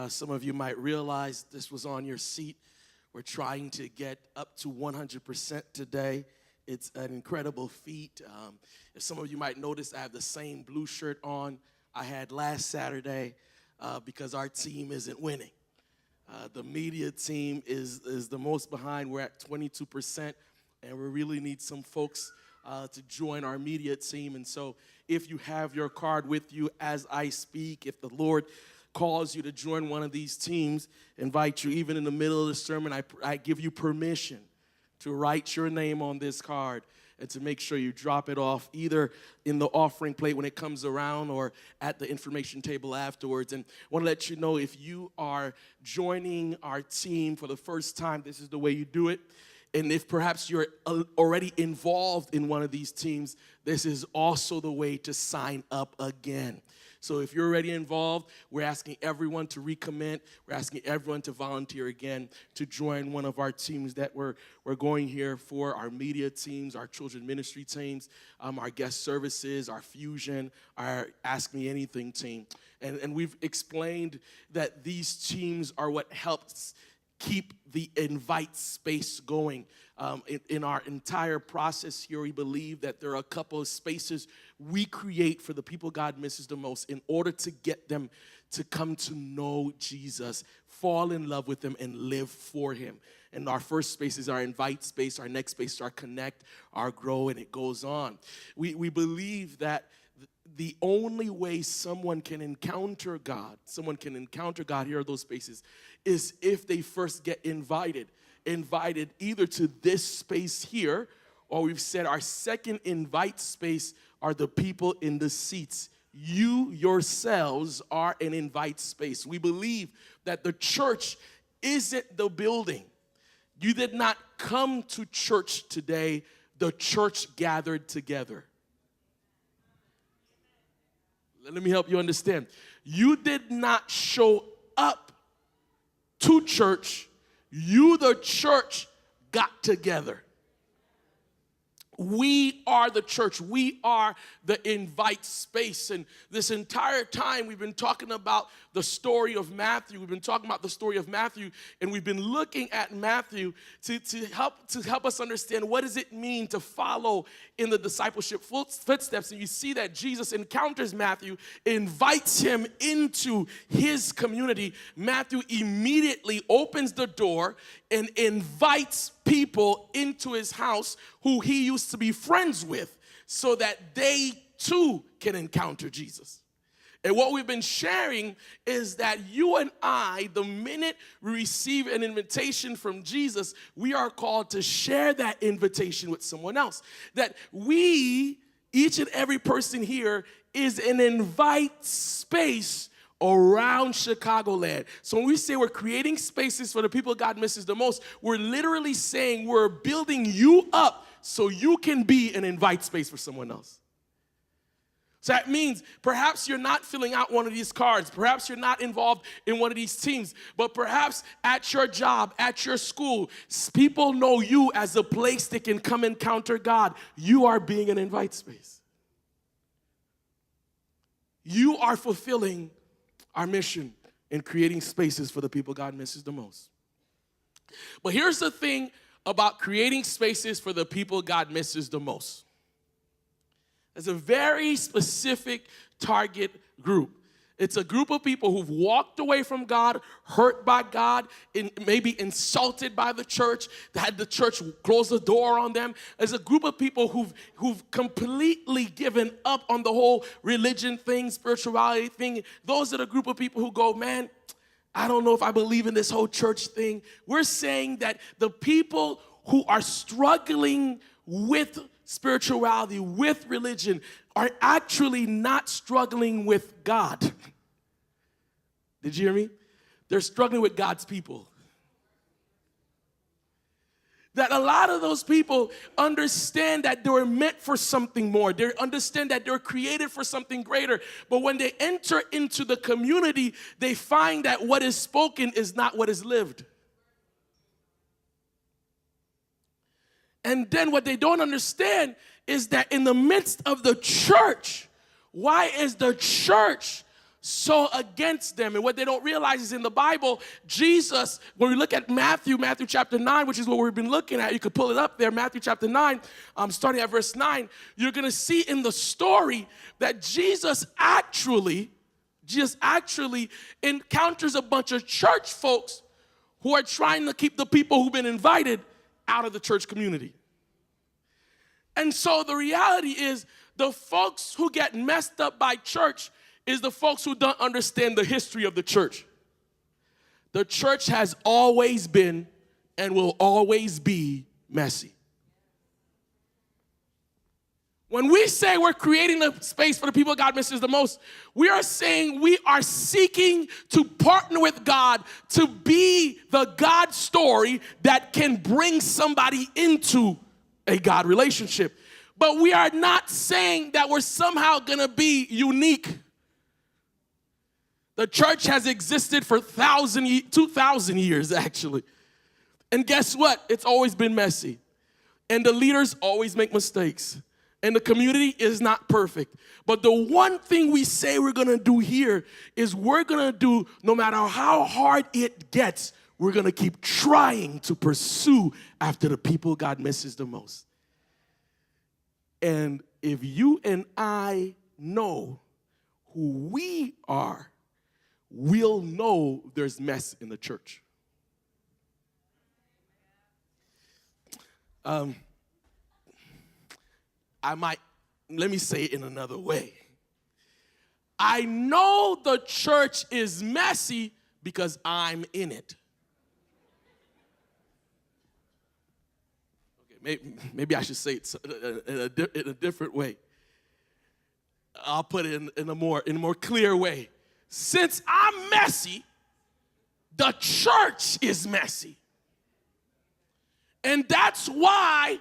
Some of you might realize this was on your seat. We're trying to get up to 100% today. It's an incredible feat. If some of you might notice, I have the same blue shirt on I had last Saturday because our team isn't winning. The media team is the most behind. We're at 22%, and we really need some folks to join our media team. And so if you have your card with you as I speak, if the Lord calls you to join one of these teams, invite you even in the middle of the sermon, I give you permission to write your name on this card and to make sure you drop it off either in the offering plate when it comes around or at the information table afterwards. And I want to let you know, if you are joining our team for the first time, this is the way you do it. And if perhaps you're already involved in one of these teams, this is also the way to sign up again. So if you're already involved, we're asking everyone to recommit. We're asking everyone to volunteer again to join one of our teams that we're going here for, our media teams, our children ministry teams, our guest services, our fusion, our Ask Me Anything team. And we've explained that these teams are what helps keep the invite space going. In our entire process here, we believe that there are a couple of spaces we create for the people God misses the most in order to get them to come to know Jesus, fall in love with him, and live for him. And our first space is our invite space. Our next space is our connect, our grow, and it goes on. We believe that the only way someone can encounter God here are those spaces, is if they first get invited either to this space here, or we've said our second invite space are the people in the seats. You yourselves are an invite space. We believe that the church isn't the building. You did not come to church today. The church gathered together. Let me help you understand. You did not show up to church. You, the church, got together. We are the church. We are the invite space. And this entire time we've been talking about the story of Matthew. We've been talking about the story of Matthew, and we've been looking at Matthew to help us understand what does it mean to follow in the discipleship footsteps. And you see that Jesus encounters Matthew, invites him into his community. Matthew immediately opens the door and invites people into his house who he used to be friends with so that they too can encounter Jesus. And what we've been sharing is that you and I, the minute we receive an invitation from Jesus, we are called to share that invitation with someone else. That we, each and every person here, is an invite space around Chicagoland. So when we say we're creating spaces for the people God misses the most, we're literally saying we're building you up so you can be an invite space for someone else. So that means perhaps you're not filling out one of these cards. Perhaps you're not involved in one of these teams. But perhaps at your job, at your school, people know you as a place they can come encounter God. You are being an invite space. You are fulfilling our mission in creating spaces for the people God misses the most. But here's the thing about creating spaces for the people God misses the most. There's a very specific target group. It's a group of people who've walked away from God, hurt by God, maybe insulted by the church, had the church close the door on them. There's a group of people who've completely given up on the whole religion thing, spirituality thing. Those are the group of people who go, man, I don't know if I believe in this whole church thing. We're saying that the people who are struggling with spirituality, with religion, are actually not struggling with God. Did you hear me? They're struggling with God's people. That a lot of those people understand that they were meant for something more. They understand that they're created for something greater. But when they enter into the community, they find that what is spoken is not what is lived. And then what they don't understand is that in the midst of the church, why is the church so against them. And what they don't realize is in the Bible, Jesus, when we look at Matthew chapter 9, which is what we've been looking at, you could pull it up there, Matthew chapter 9, starting at verse 9, you're going to see in the story that Jesus actually encounters a bunch of church folks who are trying to keep the people who've been invited out of the church community. And so the reality is the folks who get messed up by church is the folks who don't understand the history of the church. The church has always been and will always be messy. When we say we're creating a space for the people God misses the most, we are saying we are seeking to partner with God to be the God story that can bring somebody into a God relationship. But we are not saying that we're somehow going to be unique. The church has existed for 2,000 years, actually. And guess what? It's always been messy. And the leaders always make mistakes. And the community is not perfect. But the one thing we say we're going to do here is we're going to do, no matter how hard it gets, we're going to keep trying to pursue after the people God misses the most. And if you and I know who we are, we'll know there's mess in the church. Let me say it in another way. I know the church is messy because I'm in it. Okay, maybe I should say it in a different way. I'll put it in a more clear way. Since I'm messy, the church is messy. And that's why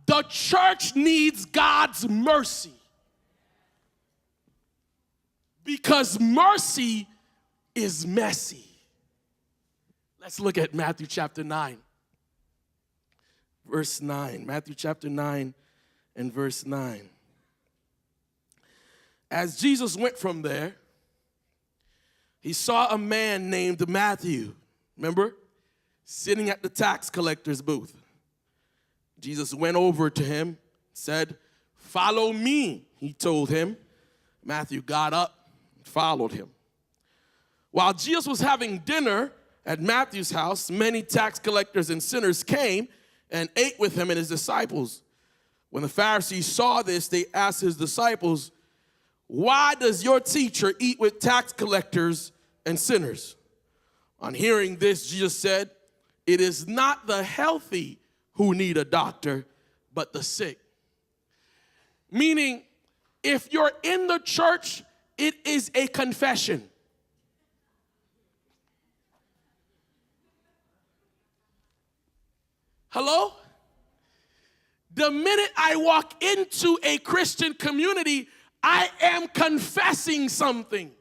the church needs God's mercy. Because mercy is messy. Let's look at Matthew chapter 9. Verse 9. Matthew chapter 9 and verse 9. As Jesus went from there, he saw a man named Matthew, remember? Sitting at the tax collector's booth. Jesus went over to him, said, "Follow me," he told him. Matthew got up and followed him. While Jesus was having dinner at Matthew's house, many tax collectors and sinners came and ate with him and his disciples. When the Pharisees saw this, they asked his disciples, "Why does your teacher eat with tax collectors and sinners?" On hearing this, Jesus said, "It is not the healthy who need a doctor, but the sick." Meaning, if you're in the church, it is a confession. Hello? The minute I walk into a Christian community, I am confessing something.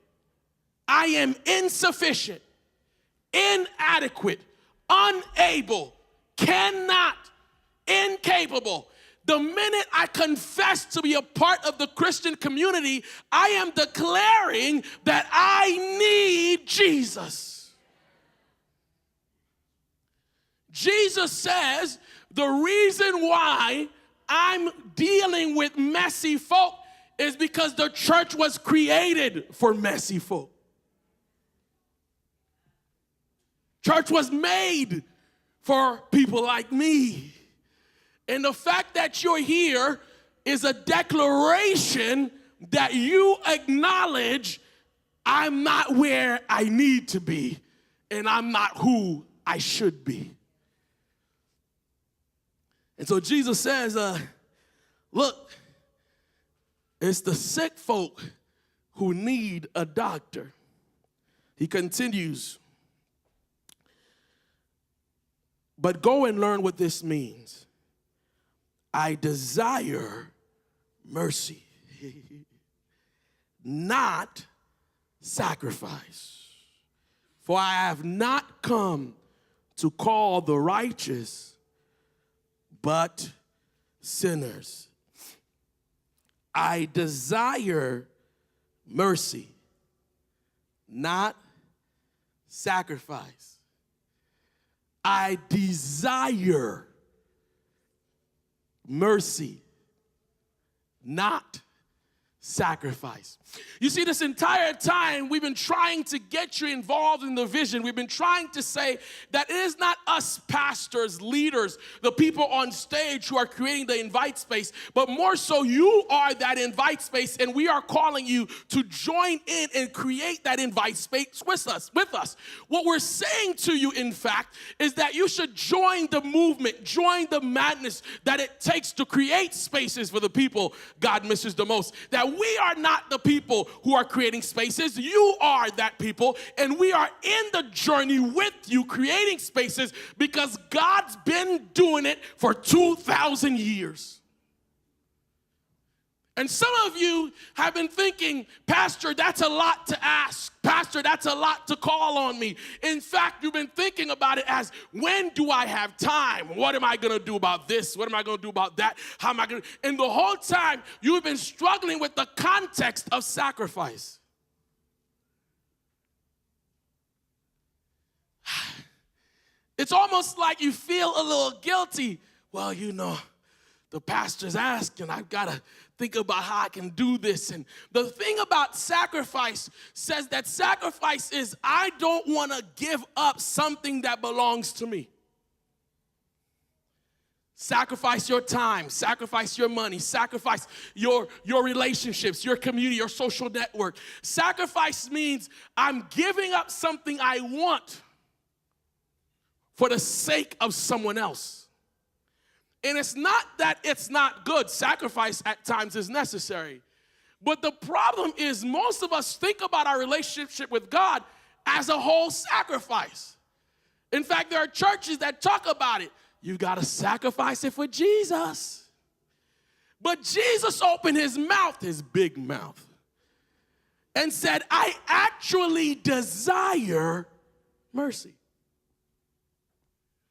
I am insufficient, inadequate, unable, cannot, incapable. The minute I confess to be a part of the Christian community, I am declaring that I need Jesus. Jesus says the reason why I'm dealing with messy folk is because the church was created for messy folk. Church was made for people like me. And the fact that you're here is a declaration that you acknowledge I'm not where I need to be, and I'm not who I should be. And so Jesus says, look, it's the sick folk who need a doctor. He continues, but go and learn what this means. I desire mercy, not sacrifice. For I have not come to call the righteous, but sinners. I desire mercy, not sacrifice. I desire mercy, not sacrifice. You see, this entire time we've been trying to get you involved in the vision. We've been trying to say that it is not us pastors, leaders, the people on stage who are creating the invite space, but more so you are that invite space, and we are calling you to join in and create that invite space with us. What we're saying to you, in fact, is that you should join the movement, join the madness that it takes to create spaces for the people God misses the most. That we are not the people who are creating spaces. You are that people, and we are in the journey with you creating spaces because God's been doing it for 2,000 years. And some of you have been thinking, Pastor, that's a lot to ask. Pastor, that's a lot to call on me. In fact, you've been thinking about it as, when do I have time? What am I going to do about this? What am I going to do about that? How am I going to? And the whole time, you've been struggling with the context of sacrifice. It's almost like you feel a little guilty. Well, you know, the pastor's asking, I've got to think about how I can do this. And the thing about sacrifice says that sacrifice is, I don't want to give up something that belongs to me. Sacrifice your time, sacrifice your money, sacrifice your relationships, your community, your social network. Sacrifice means I'm giving up something I want for the sake of someone else. And it's not that it's not good. Sacrifice at times is necessary. But the problem is most of us think about our relationship with God as a whole sacrifice. In fact, there are churches that talk about it. You got to sacrifice it for Jesus. But Jesus opened his mouth, his big mouth, and said, I actually desire mercy.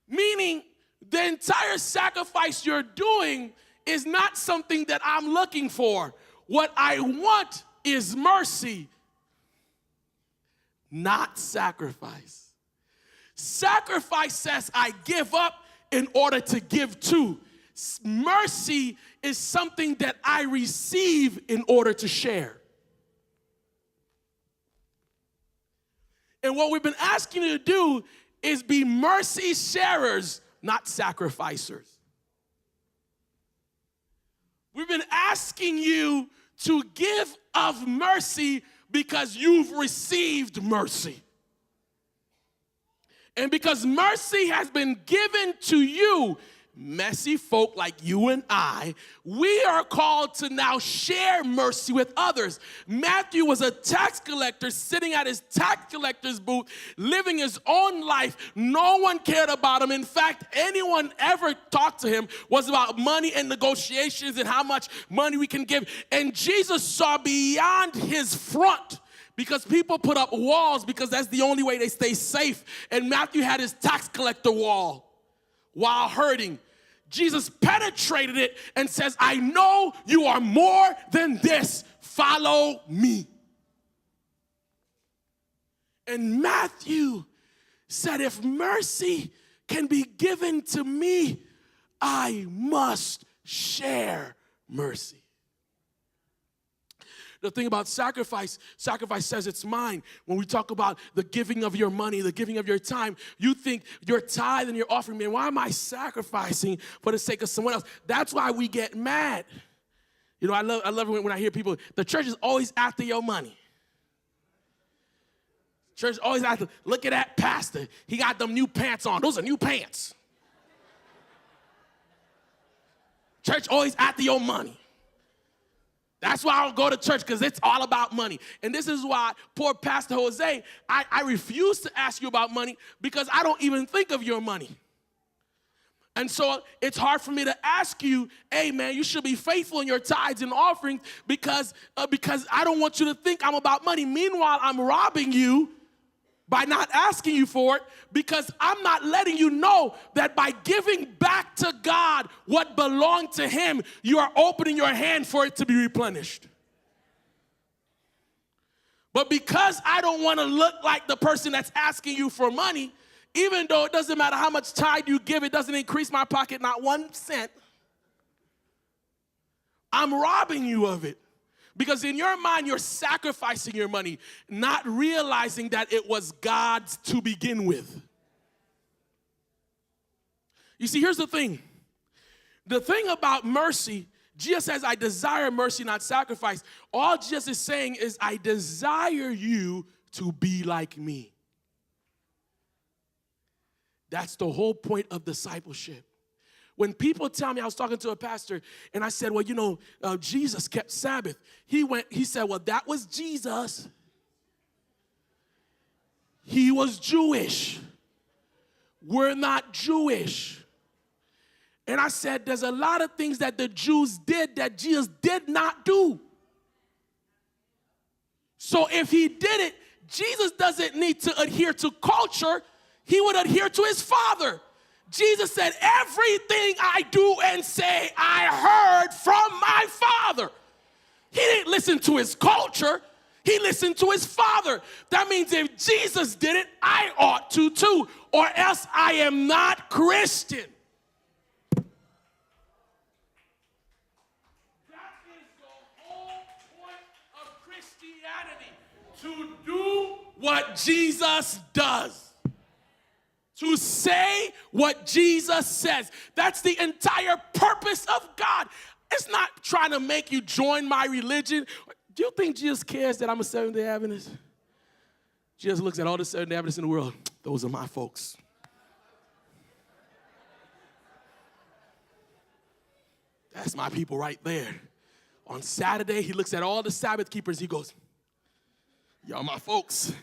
Meaning, the entire sacrifice you're doing is not something that I'm looking for. What I want is mercy, not sacrifice. Sacrifice says I give up in order to give to. Mercy is something that I receive in order to share. And what we've been asking you to do is be mercy sharers, not sacrificers. We've been asking you to give of mercy because you've received mercy. And because mercy has been given to you, messy folk like you and I, we are called to now share mercy with others. Matthew was a tax collector sitting at his tax collector's booth, living his own life. No one cared about him. In fact, anyone ever talked to him was about money and negotiations and how much money we can give. And Jesus saw beyond his front, because people put up walls because that's the only way they stay safe. And Matthew had his tax collector wall while hurting. Jesus penetrated it and says, I know you are more than this. Follow me. And Matthew said, if mercy can be given to me, I must share mercy. The thing about sacrifice says it's mine. When we talk about the giving of your money, the giving of your time, you think your tithe and your offering, man, why am I sacrificing for the sake of someone else? That's why we get mad. You know, I love it when I hear people, the church is always after your money. Church is always after, look at that pastor. He got them new pants on. Those are new pants. Church always after your money. That's why I don't go to church, because it's all about money. And this is why, poor Pastor Jose, I refuse to ask you about money because I don't even think of your money. And so it's hard for me to ask you, hey, man, you should be faithful in your tithes and offerings because I don't want you to think I'm about money. Meanwhile, I'm robbing you by not asking you for it because I'm not letting you know that by giving back to God what belonged to him, you are opening your hand for it to be replenished. But because I don't want to look like the person that's asking you for money, even though it doesn't matter how much tithe you give, it doesn't increase my pocket not 1 cent. I'm robbing you of it. Because in your mind, you're sacrificing your money, not realizing that it was God's to begin with. You see, here's the thing. The thing about mercy, Jesus says, I desire mercy, not sacrifice. All Jesus is saying is, I desire you to be like me. That's the whole point of discipleship. When people tell me, I was talking to a pastor, and I said, well, you know, Jesus kept Sabbath. He said, well, that was Jesus. He was Jewish. We're not Jewish. And I said, there's a lot of things that the Jews did that Jesus did not do. So if he did it, Jesus doesn't need to adhere to culture. He would adhere to his Father. Jesus said, everything I do and say, I heard from my Father. He didn't listen to his culture. He listened to his Father. That means if Jesus did it, I ought to too, or else I am not Christian. That is the whole point of Christianity, to do what Jesus does. To say what Jesus says. That's the entire purpose of God. It's not trying to make you join my religion. Do you think Jesus cares that I'm a Seventh-day Adventist? Jesus looks at all the Seventh-day Adventists in the world. Those are my folks. That's my people right there. On Saturday, he looks at all the Sabbath keepers. He goes, y'all my folks.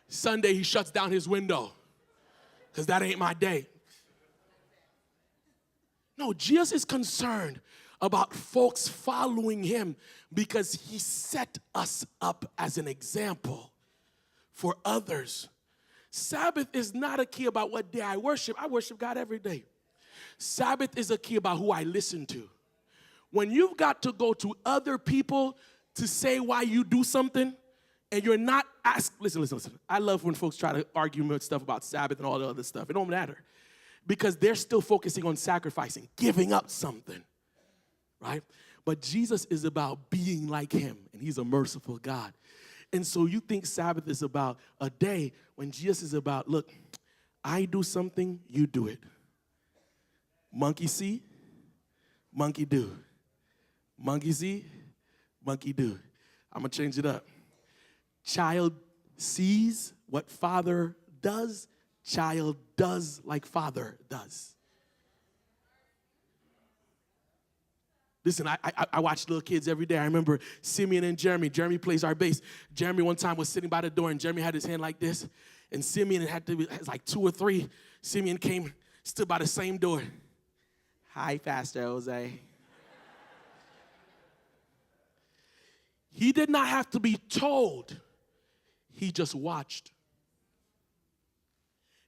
Sunday, he shuts down his window. Because that ain't my day. No, Jesus is concerned about folks following him because he set us up as an example for others. Sabbath is not a key about what day I worship. I worship God every day. Sabbath is a key about who I listen to. When you've got to go to other people to say why you do something, and you're not asked, listen. I love when folks try to argue with stuff about Sabbath and all the other stuff. It don't matter. Because they're still focusing on sacrificing, giving up something, right? But Jesus is about being like him, and he's a merciful God. And so you think Sabbath is about a day when Jesus is about, look, I do something, you do it. Monkey see, monkey do. Monkey see, monkey do. I'm going to change it up. Child sees what father does. Child does like father does. Listen, I watch little kids every day. I remember Simeon and Jeremy. Jeremy plays our bass. Jeremy one time was sitting by the door, and Jeremy had his hand like this. And Simeon had like 2 or 3. Simeon came, stood by the same door. Hi, Pastor Jose. He did not have to be told. He just watched.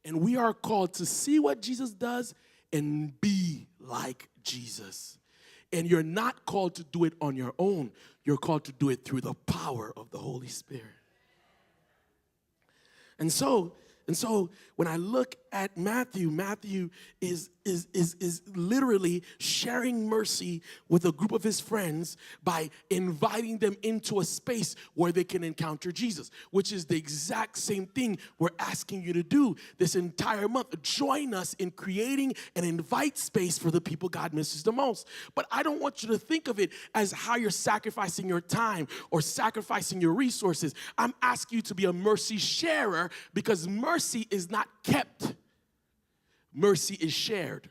And we are called to see what Jesus does and be like Jesus. And you're not called to do it on your own. You're called to do it through the power of the Holy Spirit. And so when I look at Matthew is literally sharing mercy with a group of his friends by inviting them into a space where they can encounter Jesus, which is the exact same thing we're asking you to do this entire month. Join us in creating an invite space for the people God misses the most. But I don't want you to think of it as how you're sacrificing your time or sacrificing your resources. I'm asking you to be a mercy sharer, because mercy is not kept. Mercy is shared.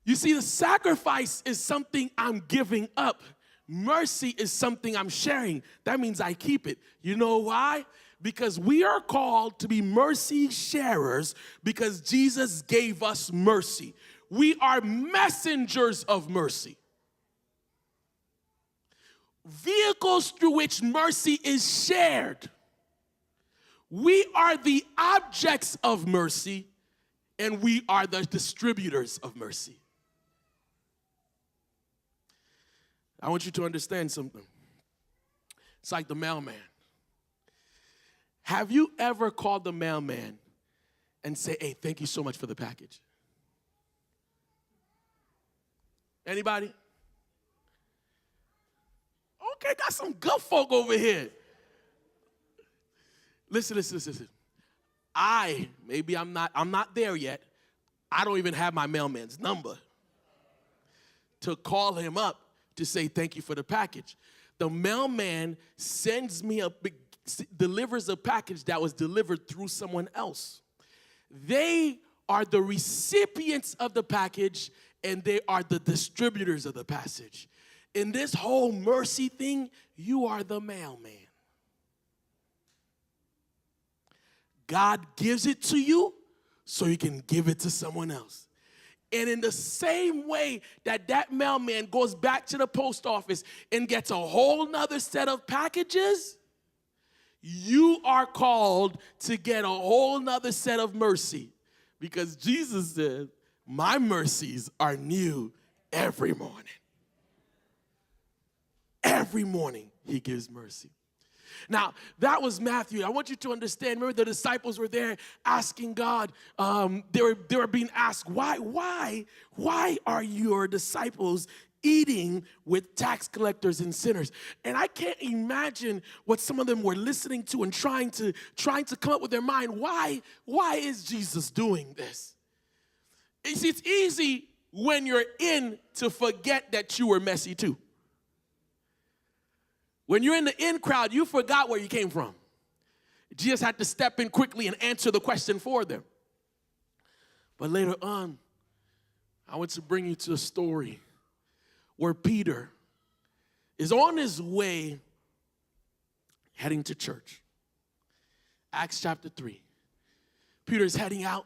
You see, the sacrifice is something I'm giving up. Mercy is something I'm sharing. That means I keep it. You know why? Because we are called to be mercy sharers because Jesus gave us mercy. We are messengers of mercy. Vehicles through which mercy is shared. We are the objects of mercy, and we are the distributors of mercy. I want you to understand something. It's like the mailman. Have you ever called the mailman and say, hey, thank you so much for the package? Anybody? Okay, got some good folk over here. Listen. I'm not there yet. I don't even have my mailman's number to call him up to say thank you for the package. The mailman delivers a package that was delivered through someone else. They are the recipients of the package, and they are the distributors of the passage. In this whole mercy thing, you are the mailman. God gives it to you so you can give it to someone else. And in the same way that mailman goes back to the post office and gets a whole nother set of packages, you are called to get a whole nother set of mercy. Because Jesus said, my mercies are new every morning. Every morning he gives mercy. Now, that was Matthew. I want you to understand, remember the disciples were there asking God, they were being asked, why are your disciples eating with tax collectors and sinners? And I can't imagine what some of them were listening to and trying to come up with their mind. Why is Jesus doing this? You see, it's easy when you're in to forget that you were messy too. When you're in the in crowd, you forgot where you came from. Jesus had to step in quickly and answer the question for them. But later on, I want to bring you to a story where Peter is on his way heading to church. Acts chapter 3. Peter's heading out,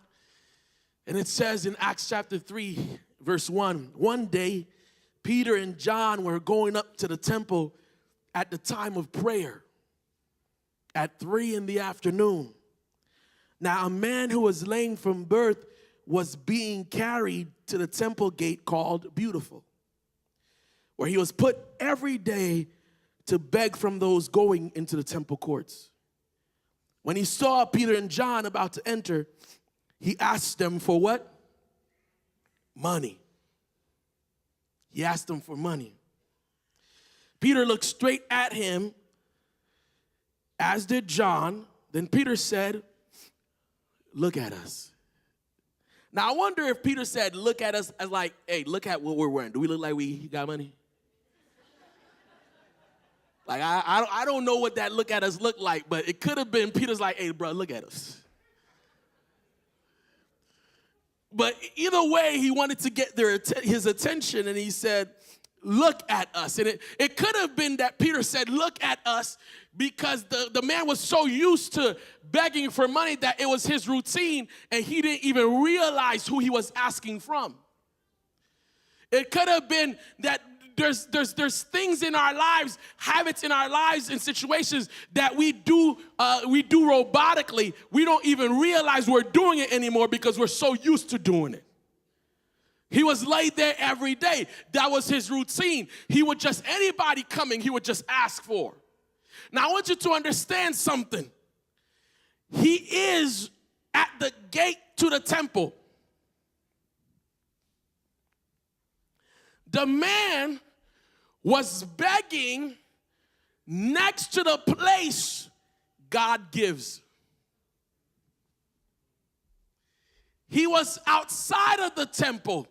and it says in Acts chapter 3, verse 1, one day, Peter and John were going up to the temple at the time of prayer at 3 p.m. Now, a man who was lame from birth was being carried to the temple gate called Beautiful, where he was put every day to beg from those going into the temple courts. When he saw Peter and John about to enter, he asked them for what? Money. He asked them for money. Peter looked straight at him, as did John. Then Peter said, look at us. Now, I wonder if Peter said, look at us, as like, hey, look at what we're wearing. Do we look like we got money? Like, I don't know what that look at us looked like, but it could have been Peter's like, hey, bro, look at us. But either way, he wanted to get his attention, and he said, look at us. And it could have been that Peter said, look at us, because the man was so used to begging for money that it was his routine, and he didn't even realize who he was asking from. It could have been that there's things in our lives, habits in our lives, and situations that we do robotically. We don't even realize we're doing it anymore because we're so used to doing it. He was laid there every day. That was his routine. Anybody coming, he would just ask for. Now, I want you to understand something. He is at the gate to the temple. The man was begging next to the place God gives. He was outside of the temple.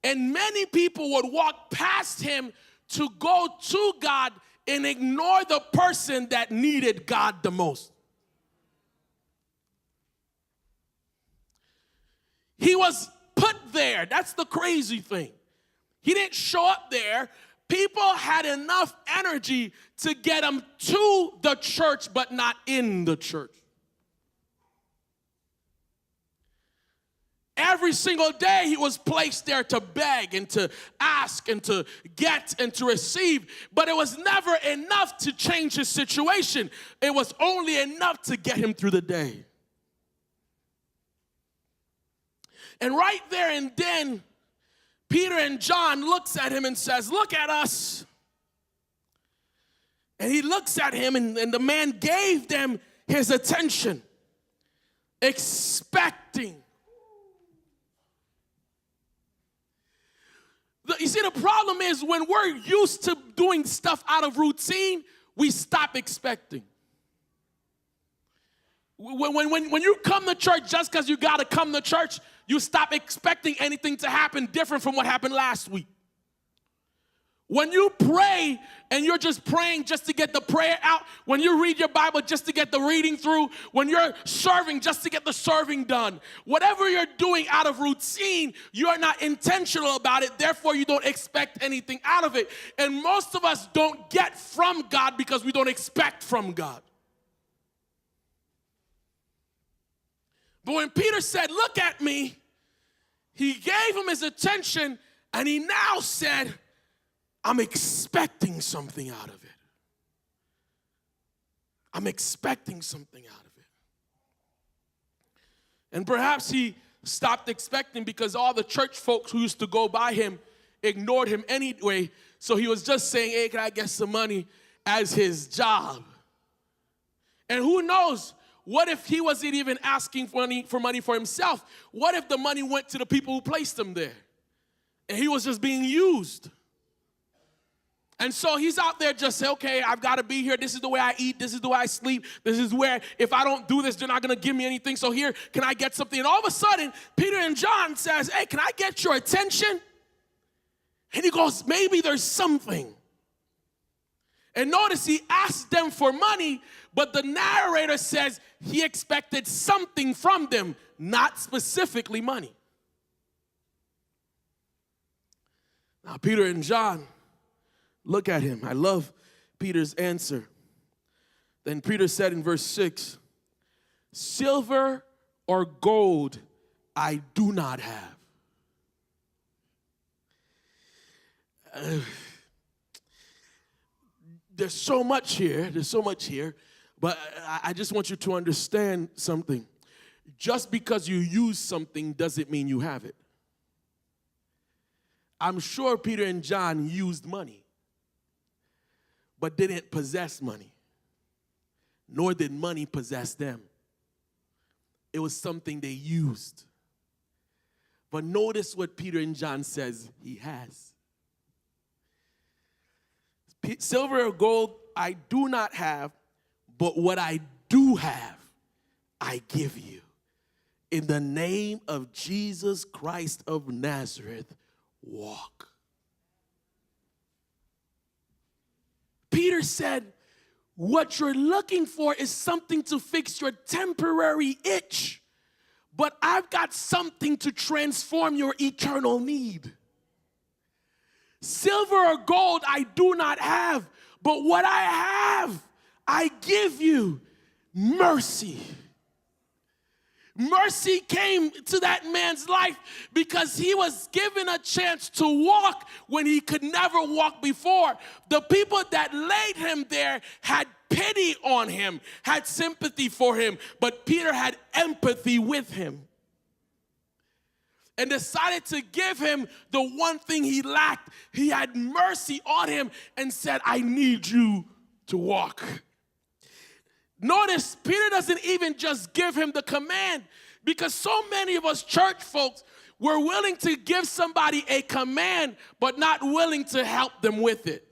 And many people would walk past him to go to God and ignore the person that needed God the most. He was put there. That's the crazy thing. He didn't show up there. People had enough energy to get him to the church, but not in the church. Every single day he was placed there to beg and to ask and to get and to receive. But it was never enough to change his situation. It was only enough to get him through the day. And right there and then, Peter and John looks at him and says, look at us. And he looks at him, and the man gave them his attention, expecting. You see, the problem is when we're used to doing stuff out of routine, we stop expecting. When you come to church just because you got to come to church, you stop expecting anything to happen different from what happened last week. When you pray and you're just praying just to get the prayer out, when you read your Bible just to get the reading through, when you're serving just to get the serving done, whatever you're doing out of routine, you're not intentional about it, therefore you don't expect anything out of it. And most of us don't get from God because we don't expect from God. But when Peter said, "Look at me," he gave him his attention, and he now said, "I'm expecting something out of it. I'm expecting something out of it." And perhaps he stopped expecting because all the church folks who used to go by him ignored him anyway. So he was just saying, "Hey, can I get some money?" as his job. And who knows, what if he wasn't even asking for money for himself? What if the money went to the people who placed him there? And he was just being used. And so he's out there just saying, "Okay, I've got to be here. This is the way I eat. This is the way I sleep. This is where if I don't do this, they're not going to give me anything. So here, can I get something?" And all of a sudden, Peter and John says, "Hey, can I get your attention?" And he goes, "Maybe there's something." And notice he asked them for money, but the narrator says he expected something from them, not specifically money. Now, Peter and John, look at him. I love Peter's answer. Then Peter said in verse 6, "Silver or gold I do not have." There's so much here, but I just want you to understand something. Just because you use something doesn't mean you have it. I'm sure Peter and John used money, but didn't possess money, nor did money possess them. It was something they used. But notice what Peter and John says he has. "Silver or gold I do not have, but what I do have, I give you. In the name of Jesus Christ of Nazareth, walk." Peter said, what you're looking for is something to fix your temporary itch, but I've got something to transform your eternal need. Silver or gold I do not have, but what I have, I give you. Mercy. Mercy came to that man's life because he was given a chance to walk when he could never walk before. The people that laid him there had pity on him, had sympathy for him, but Peter had empathy with him and decided to give him the one thing he lacked. He had mercy on him and said, "I need you to walk." Notice, Peter doesn't even just give him the command, because so many of us church folks, we're willing to give somebody a command, but not willing to help them with it.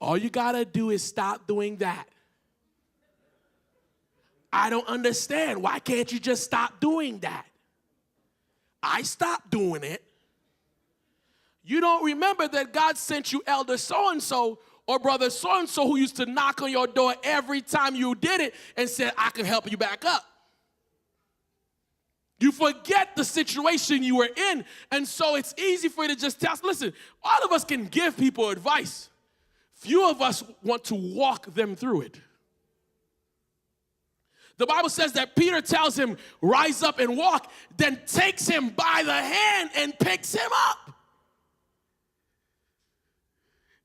All you gotta do is stop doing that. I don't understand. Why can't you just stop doing that? I stopped doing it. You don't remember that God sent you elder so-and-so or brother so-and-so who used to knock on your door every time you did it and said, "I can help you back up." You forget the situation you were in, and so it's easy for you to just tell us, listen, all of us can give people advice. Few of us want to walk them through it. The Bible says that Peter tells him, "Rise up and walk," then takes him by the hand and picks him up.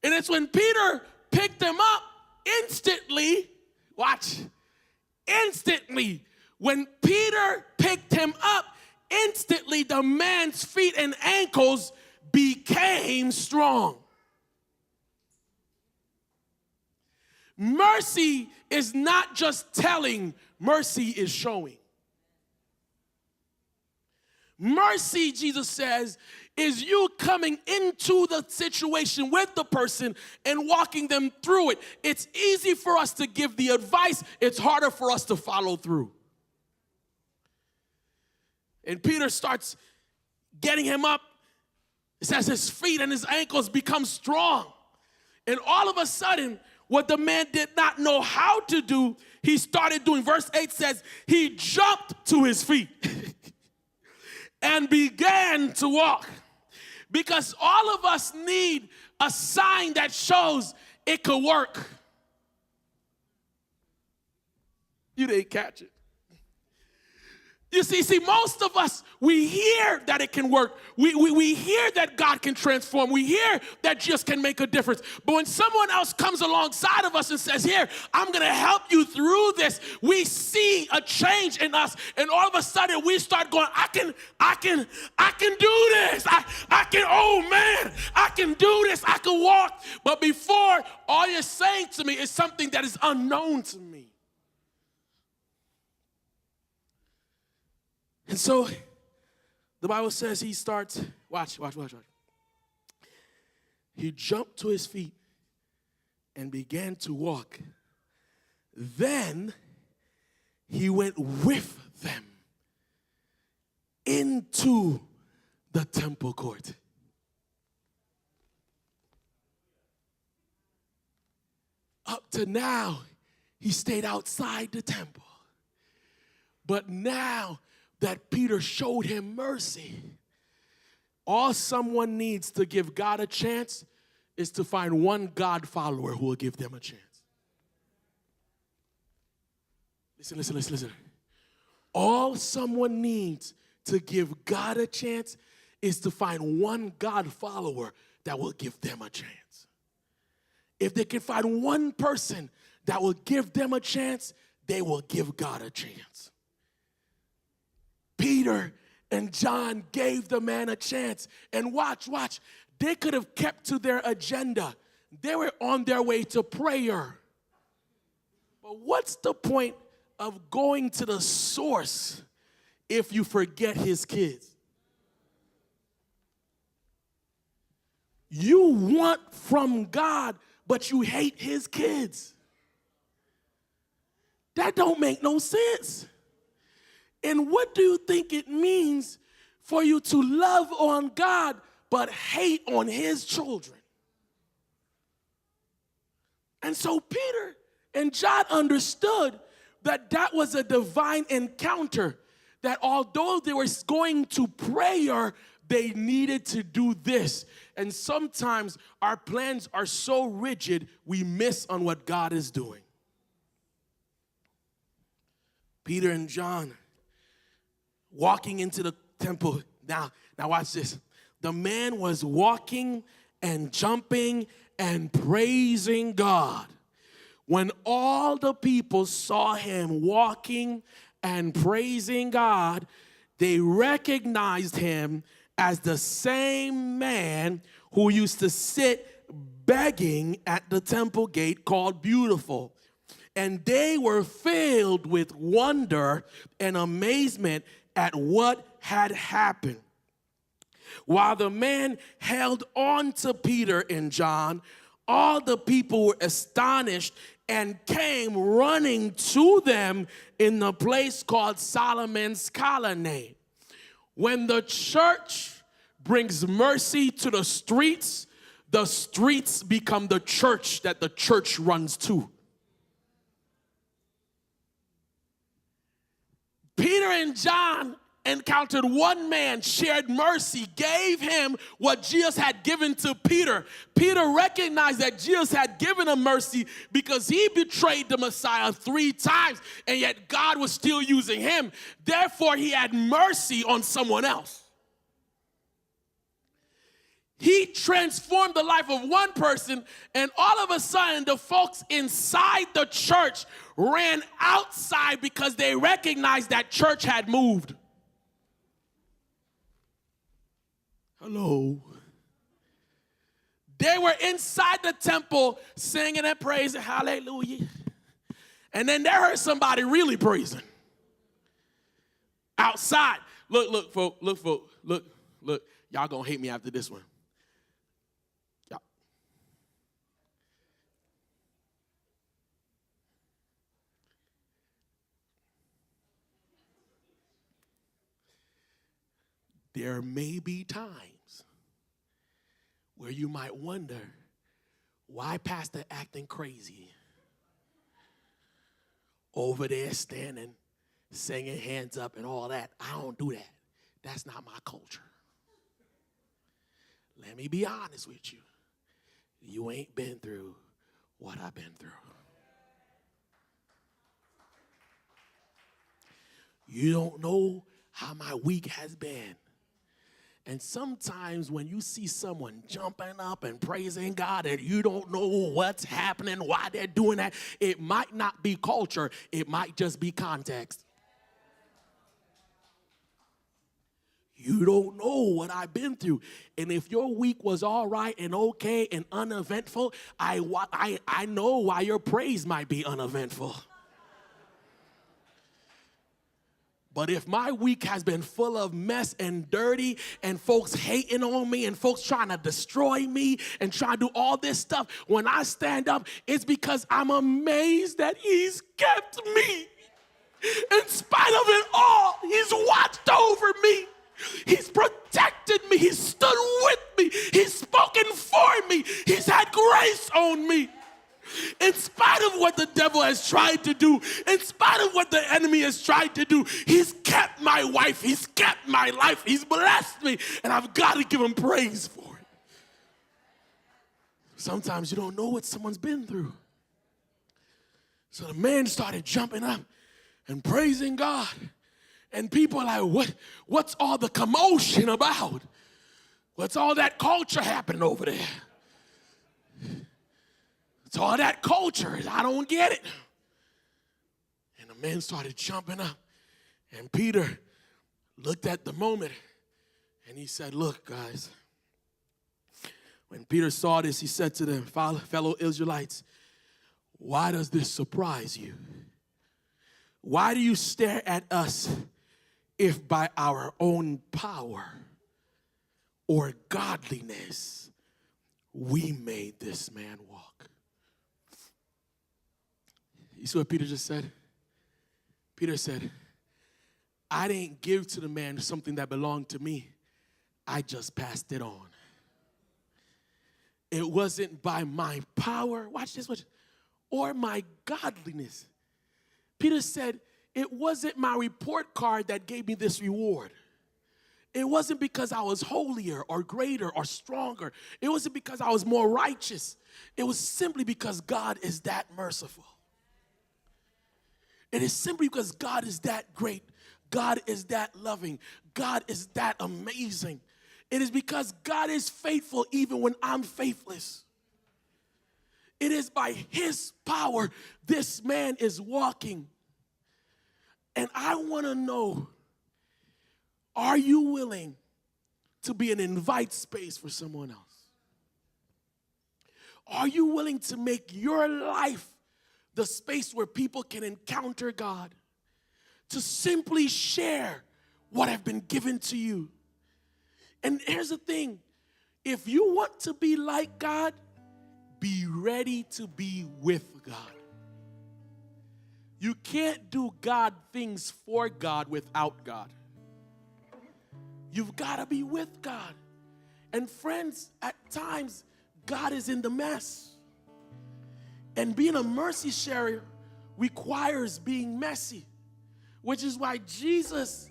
And it's when Peter picked him up, instantly, when Peter picked him up, instantly the man's feet and ankles became strong. Mercy is not just telling, mercy is showing. Mercy, Jesus says, is you coming into the situation with the person and walking them through it. It's easy for us to give the advice. It's harder for us to follow through. And Peter starts getting him up. It says his feet and his ankles become strong. And all of a sudden, what the man did not know how to do, he started doing. Verse 8 says, he jumped to his feet and began to walk. Because all of us need a sign that shows it could work. You didn't catch it. You see, most of us, we hear that it can work. We hear that God can transform. We hear that Jesus can make a difference. But when someone else comes alongside of us and says, here, I'm going to help you through this, we see a change in us. And all of a sudden, we start going, I can do this. I can, oh man, I can do this. I can walk. But before, all you're saying to me is something that is unknown to me. And so the Bible says he starts, watch. He jumped to his feet and began to walk. Then he went with them into the temple court. Up to now, he stayed outside the temple. But now that Peter showed him mercy, all someone needs to give God a chance is to find one God follower who will give them a chance. Listen. All someone needs to give God a chance is to find one God follower that will give them a chance. If they can find one person that will give them a chance, they will give God a chance. Peter and John gave the man a chance. And watch. They could have kept to their agenda. They were on their way to prayer. But what's the point of going to the source if you forget his kids? You want from God, but you hate his kids. That don't make no sense. And what do you think it means for you to love on God but hate on his children? And so Peter and John understood that that was a divine encounter, that although they were going to prayer, they needed to do this. And sometimes our plans are so rigid, we miss on what God is doing. Peter and John walking into the temple. Now watch this. The man was walking and jumping and praising God. When all the people saw him walking and praising God, they recognized him as the same man who used to sit begging at the temple gate called Beautiful. And they were filled with wonder and amazement at what had happened. While the man held on to Peter and John, all the people were astonished and came running to them in the place called Solomon's Colonnade. When the church brings mercy to the streets become the church that the church runs to. Peter and John encountered one man, shared mercy, gave him what Jesus had given to Peter. Peter recognized that Jesus had given him mercy because he betrayed the Messiah 3 times, and yet God was still using him. Therefore, he had mercy on someone else. He transformed the life of one person, and all of a sudden, the folks inside the church ran outside because they recognized that church had moved. Hello. They were inside the temple singing and praising, hallelujah. And then they heard somebody really praising. Outside. Look, folks, look. Y'all gonna hate me after this one. Y'all. There may be times where you might wonder, why Pastor acting crazy? Over there standing, singing hands up and all that. I don't do that. That's not my culture. Let me be honest with you. You ain't been through what I've been through. You don't know how my week has been. And sometimes when you see someone jumping up and praising God and you don't know what's happening, why they're doing that, it might not be culture. It might just be context. You don't know what I've been through. And if your week was all right and okay and uneventful, I know why your praise might be uneventful. But if my week has been full of mess and dirty and folks hating on me and folks trying to destroy me and trying to do all this stuff, when I stand up, it's because I'm amazed that he's kept me. In spite of it all, he's watched over me. He's protected me. He's stood with me. He's spoken for me. He's had grace on me. In spite of what the devil has tried to do, in spite of what the enemy has tried to do, he's kept my wife, he's kept my life, he's blessed me, and I've got to give him praise for it. Sometimes you don't know what someone's been through. So the man started jumping up and praising God, and people are like, what's all the commotion about? What's all that culture happening over there? It's all that culture. I don't get it. And the men started jumping up. And Peter looked at the moment and he said, look, guys. When Peter saw this, he said to them, fellow Israelites, why does this surprise you? Why do you stare at us if by our own power or godliness we made this man walk? You see what Peter just said? Peter said, I didn't give to the man something that belonged to me. I just passed it on. It wasn't by my power, watch this, or my godliness. Peter said, it wasn't my report card that gave me this reward. It wasn't because I was holier or greater or stronger. It wasn't because I was more righteous. It was simply because God is that merciful. It is simply because God is that great. God is that loving. God is that amazing. It is because God is faithful even when I'm faithless. It is by his power this man is walking. And I want to know, are you willing to be an invite space for someone else? Are you willing to make your life the space where people can encounter God, to simply share what have been given to you? And here's the thing, if you want to be like God, be ready to be with God. You can't do God things for God without God. You've got to be with God. And friends, at times, God is in the mess. And being a mercy sharer requires being messy, which is why Jesus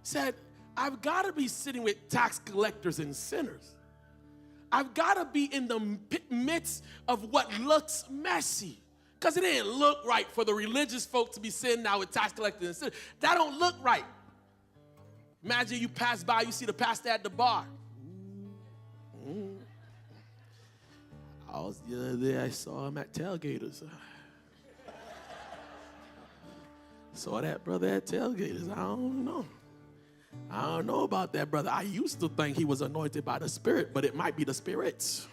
said, I've got to be sitting with tax collectors and sinners. I've got to be in the midst of what looks messy, because it didn't look right for the religious folk to be sitting now with tax collectors and sinners. That don't look right. Imagine you pass by, you see the pastor at the bar. The other day I saw him at Tailgaters. Saw that brother at Tailgaters. I don't know about that brother. I used to think he was anointed by the Spirit, but it might be the spirits.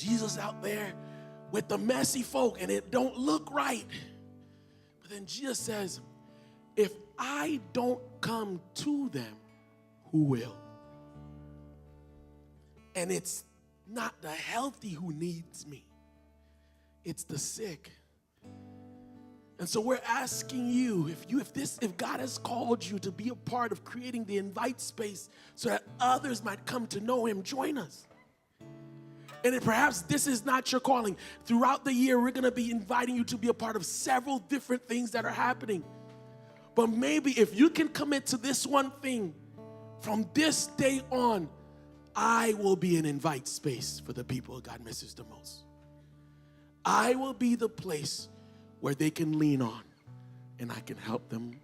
Jesus out there with the messy folk and it don't look right. But then Jesus says, if I don't come to them, who will? And it's not the healthy who needs me. It's the sick. And so we're asking you, if God has called you to be a part of creating the invite space so that others might come to know him, join us. And perhaps this is not your calling. Throughout the year, we're going to be inviting you to be a part of several different things that are happening. But maybe if you can commit to this one thing, from this day on, I will be an invite space for the people God misses the most. I will be the place where they can lean on and I can help them